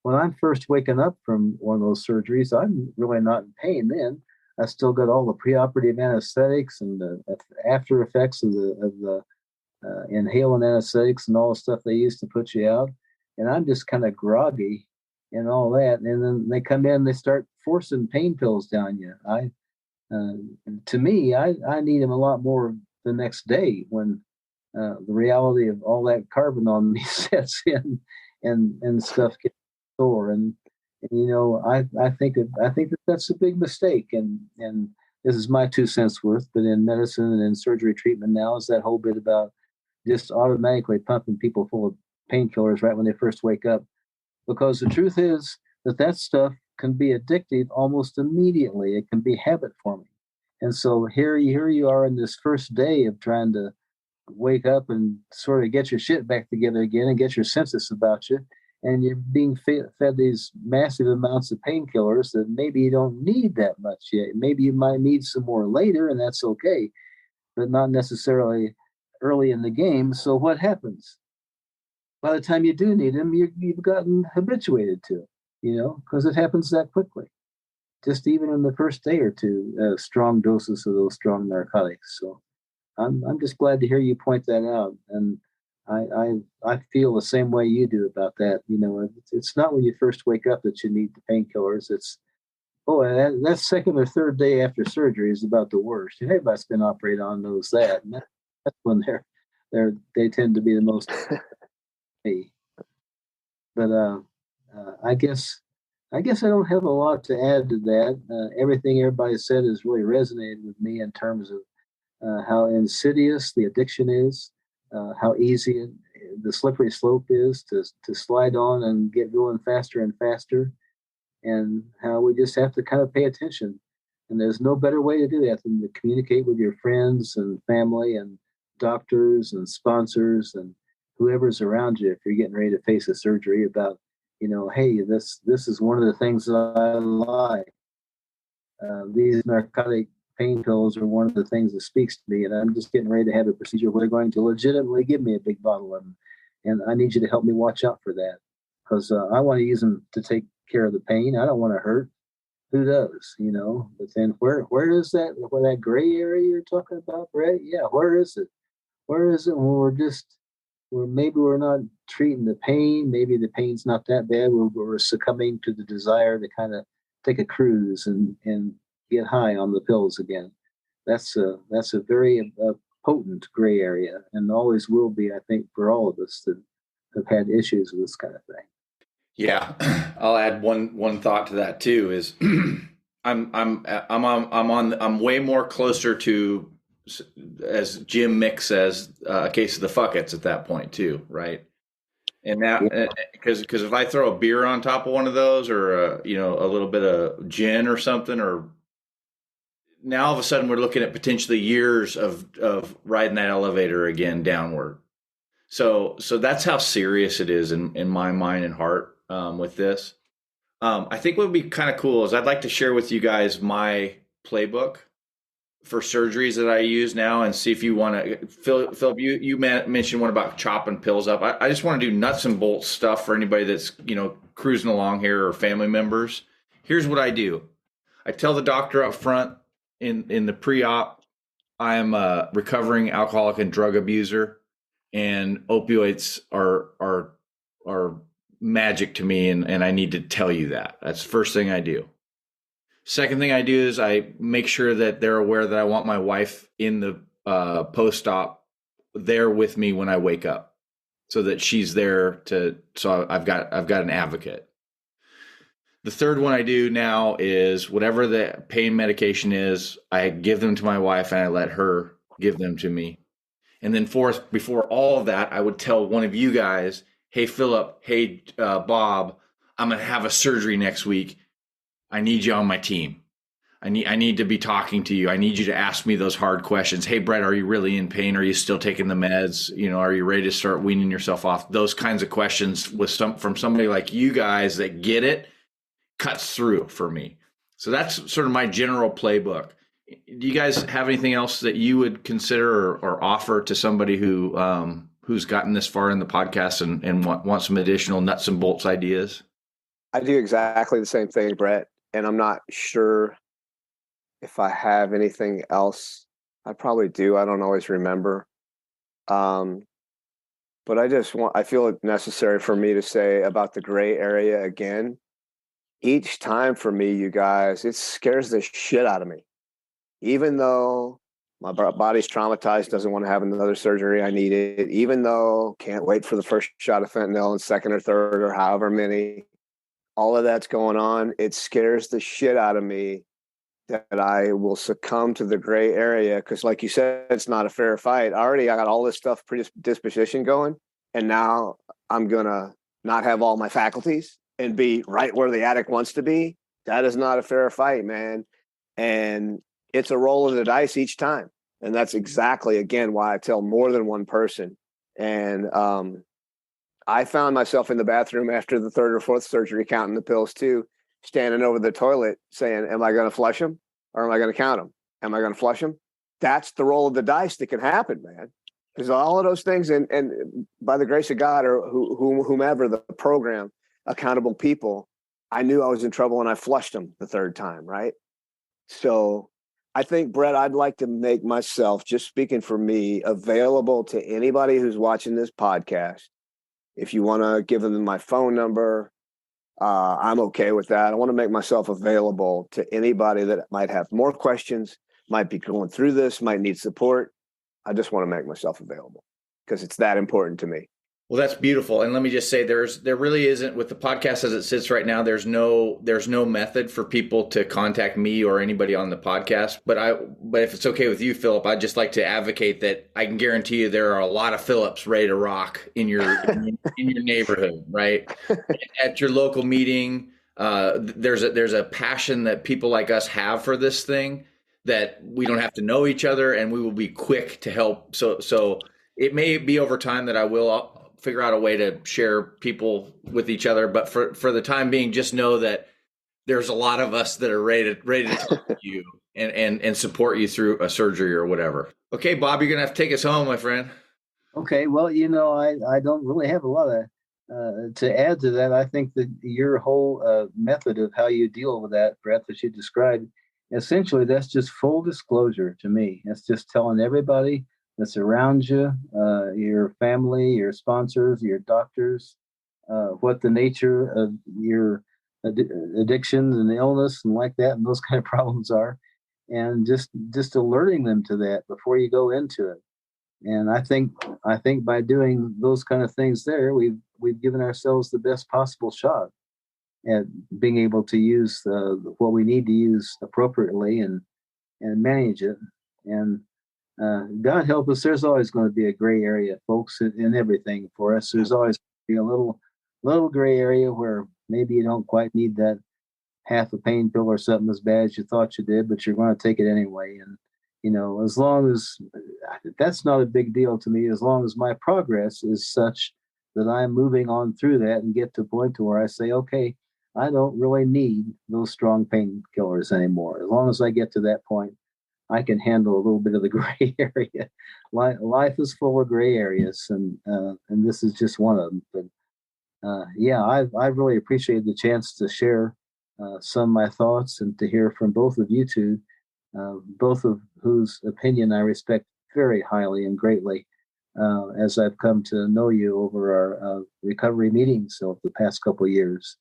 when I'm first waking up from one of those surgeries, I'm really not in pain then. I still got all the preoperative anesthetics and the after effects of the inhaling anesthetics and all the stuff they used to put you out, and I'm just kind of groggy and all that. And then they come in, and they start forcing pain pills down you. Uh, to me, I need them a lot more the next day when the reality of all that carbon on me sets in, and stuff gets sore. I think that that's a big mistake. And this is my 2 cents worth. But in medicine and in surgery treatment now is that whole bit about just automatically pumping people full of painkillers right when they first wake up, because the truth is that stuff can be addictive almost immediately. It can be habit forming. And so here you are in this first day of trying to wake up and sort of get your shit back together again and get your senses about you. And you're being fed these massive amounts of painkillers that maybe you don't need that much yet. Maybe you might need some more later, and that's okay, but not necessarily early in the game. So what happens? By the time you do need them, you've gotten habituated to it, because it happens that quickly. Just even in the first day or two, strong doses of those strong narcotics. So I'm just glad to hear you point that out, and I feel the same way you do about that. It's not when you first wake up that you need the painkillers. It's that second or third day after surgery is about the worst. Everybody's been operated on knows that. And that's when they tend to be the most. But I guess I don't have a lot to add to that. Everything everybody said has really resonated with me in terms of how insidious the addiction is, how easy the slippery slope is to slide on and get going faster and faster, and how we just have to kind of pay attention. And there's no better way to do that than to communicate with your friends and family and doctors and sponsors and whoever's around you if you're getting ready to face a surgery about, hey, this is one of the things that I like. These narcotic pain pills are one of the things that speaks to me, and I'm just getting ready to have a procedure where they're going to legitimately give me a big bottle of them, and I need you to help me watch out for that, because I want to use them to take care of the pain. I don't want to hurt. Who does, But then where is that gray area you're talking about, Brett? Yeah, where is it? Where is it when maybe we're not treating the pain, maybe the pain's not that bad, we're succumbing to the desire to kind of take a cruise and get high on the pills again. That's a very potent gray area, and always will be, I think, for all of us that have had issues with this kind of thing. Yeah, I'll add one thought to that too. Is I'm way more closer to, as Jim Mick says, a case of the fuckets at that point too, right? And now, because if I throw a beer on top of one of those, or a little bit of gin or something, or now all of a sudden we're looking at potentially years of riding that elevator again downward. So that's how serious it is in my mind and heart with this. I think what would be kind of cool is I'd like to share with you guys my playbook for surgeries that I use now, and see if you want to. Philip, you mentioned one about chopping pills up. I just want to do nuts and bolts stuff for anybody that's cruising along here or family members. Here's what I do. I tell the doctor up front in the pre-op, I am a recovering alcoholic and drug abuser, and opioids are magic to me, and I need to tell you that. That's the first thing I do. Second thing I do is I make sure that they're aware that I want my wife in the post-op there with me when I wake up, so that she's there so I've got an advocate. The third one I do now is whatever the pain medication is, I give them to my wife and I let her give them to me. And then fourth, before all of that, I would tell one of you guys, hey, Philip, hey, Bob, I'm going to have a surgery next week. I need you on my team. I need to be talking to you. I need you to ask me those hard questions. Hey, Brett, are you really in pain? Are you still taking the meds? You know, are you ready to start weaning yourself off? Those kinds of questions from somebody like you guys that get it cuts through for me. So that's sort of my general playbook. Do you guys have anything else that you would consider or offer to somebody who's gotten this far in the podcast and want some additional nuts and bolts ideas? I do exactly the same thing, Brett, and I'm not sure if I have anything else. I probably do. I don't always remember. But I feel it necessary for me to say about the gray area again. Each time for me, you guys, it scares the shit out of me. Even though my body's traumatized, doesn't want to have another surgery, I need it. Even though can't wait for the first shot of fentanyl and second or third or however many, all of that's going on. It scares the shit out of me that I will succumb to the gray area because, like you said, it's not a fair fight. I got all this stuff predisposition going, and now I'm gonna not have all my faculties and be right where the addict wants to be. That is not a fair fight, man. And it's a roll of the dice each time. And that's exactly, again, why I tell more than one person. And I found myself in the bathroom after the third or fourth surgery, counting the pills too, standing over the toilet saying, am I going to flush them or am I going to count them? Am I going to flush them? That's the roll of the dice that can happen, man. Because all of those things, and by the grace of God or whomever the program, accountable people, I knew I was in trouble and I flushed them the third time, right? So I think, Brett, I'd like to make myself, just speaking for me, available to anybody who's watching this podcast. If you want to give them my phone number, I'm okay with that. I want to make myself available to anybody that might have more questions, might be going through this, might need support. I just want to make myself available because it's that important to me. Well, that's beautiful. And let me just say there really isn't, with the podcast as it sits right now, there's no method for people to contact me or anybody on the podcast. But if it's okay with you, Philip, I'd just like to advocate that I can guarantee you there are a lot of Philips ready to rock in your in your neighborhood, right? At your local meeting, there's a passion that people like us have for this thing that we don't have to know each other, and we will be quick to help. So it may be over time that I will figure out a way to share people with each other. But for the time being, just know that there's a lot of us that are ready to talk to you and support you through a surgery or whatever. Okay, Bob, you're going to have to take us home, my friend. Okay, well, I don't really have a lot of to add to that. I think that your whole method of how you deal with that, Brett, that you described, essentially, that's just full disclosure to me. It's just telling everybody that's around you, your family, your sponsors, your doctors, what the nature of your addictions and illness and like that and those kind of problems are, and just alerting them to that before you go into it. And I think by doing those kind of things there, we've given ourselves the best possible shot at being able to use what we need to use appropriately and manage it. And God help us, there's always going to be a gray area, folks, in everything for us. There's always be a little gray area where maybe you don't quite need that half a pain pill or something as bad as you thought you did, but you're going to take it anyway. And as long as that's not a big deal to me, as long as my progress is such that I'm moving on through that and get to a point to where I say, okay, I don't really need those strong painkillers anymore. As long as I get to that point, I can handle a little bit of the gray area. Life is full of gray areas, and this is just one of them. But yeah, I really appreciated the chance to share some of my thoughts and to hear from both of you two, both of whose opinion I respect very highly and greatly, as I've come to know you over our recovery meetings over the past couple of years.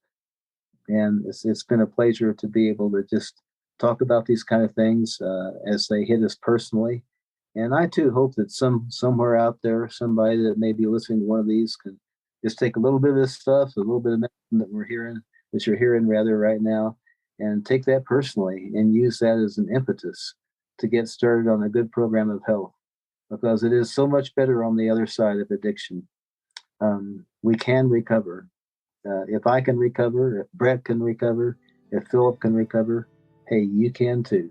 And it's been a pleasure to be able to just talk about these kind of things as they hit us personally. And I too hope that somewhere out there, somebody that may be listening to one of these can just take a little bit of this stuff, a little bit of medicine that you're hearing rather right now, and take that personally and use that as an impetus to get started on a good program of health, because it is so much better on the other side of addiction. We can recover. If I can recover, if Brett can recover, if Philip can recover, hey, you can too.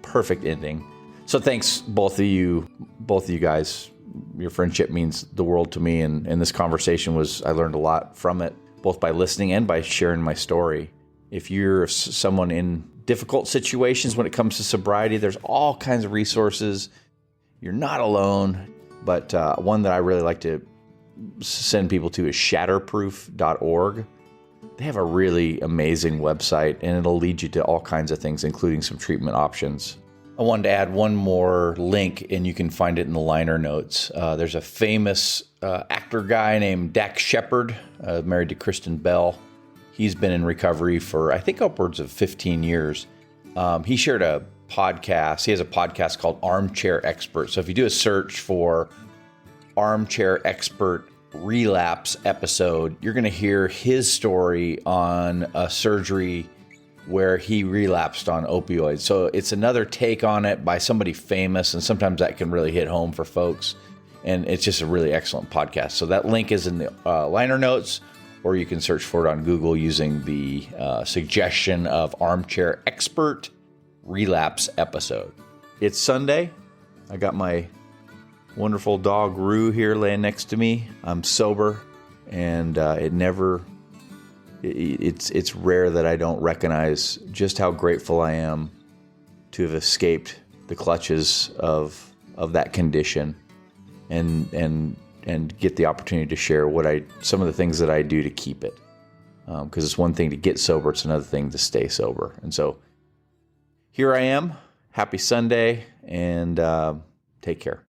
Perfect ending. So thanks, both of you guys. Your friendship means the world to me, and this conversation I learned a lot from it, both by listening and by sharing my story. If you're someone in difficult situations when it comes to sobriety, there's all kinds of resources. You're not alone, but one that I really like to send people to is shatterproof.org. They have a really amazing website, and it'll lead you to all kinds of things, including some treatment options. I wanted to add one more link, and you can find it in the liner notes. There's a famous actor guy named Dax Shepard, married to Kristen Bell. He's been in recovery for, I think, upwards of 15 years. He shared a podcast. He has a podcast called Armchair Expert. So if you do a search for Armchair Expert relapse episode, you're going to hear his story on a surgery where he relapsed on opioids. So it's another take on it by somebody famous, and sometimes that can really hit home for folks. And it's just a really excellent podcast. So that link is in the liner notes, or you can search for it on Google using the suggestion of Armchair Expert relapse episode. It's Sunday. I got my wonderful dog Rue here laying next to me. I'm sober, and it's rare that I don't recognize just how grateful I am to have escaped the clutches of that condition, and get the opportunity to share some of the things that I do to keep it. Because it's one thing to get sober, it's another thing to stay sober. And so here I am. Happy Sunday, and take care.